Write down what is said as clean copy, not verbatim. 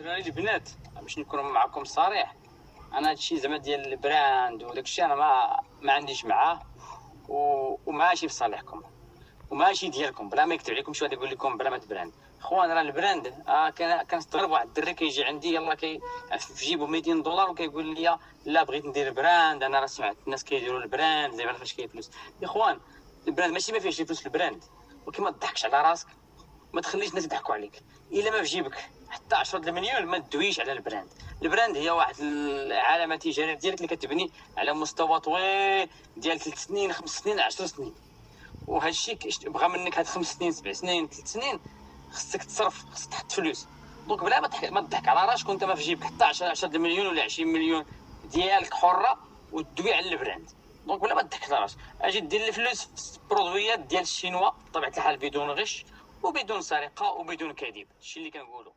بالنسبه للبنات باش نكون معكم صريح، انا هادشي زعما ديال البراند وداك الشيء انا ما عنديش معاه وماشي في صالحكم وماشي ديالكم. بلا ما يكتب عليكم شي واحد يقول لكم بلا ما تبراند. خوان راه البراند كنستغرب واحد الدري كيجي عندي يلاه في جيبو 200 دولار وكيقول لي لا بغيت ندير براند، انا راه سمعت الناس كيديروا البراند زعما فاش كاين فلوس. يا خوان البراند ماشي ما فيهش الفلوس في البراند، ولكن ما تضحكش على راسك، ما تخليش الناس يضحكوا عليك. الا ما في جيبك حتى 10 المليون ما تدويش على البراند. البراند هي واحد العلامه تجاريه ديالك اللي كتبني على مستوى طويل ديال 3 سنين 5 سنين 10 سنين. وهذا الشيء بغى منك هاد 5 سنين 7 سنين 3 سنين خصك تصرف، خصك تحط فلوس. دونك بلا ما تضحك على راسك وانت ما في جيبك حتى 10 المليون ولا 20 مليون ديالك حره وتدوي على البراند. دونك بلا ما تضحك على راسك، اجي دير الفلوس في برودويات ديال الشينوا بطبيعه الحال بدون غش وبدون سرقه وبدون كذب. الشيء اللي كنقولوا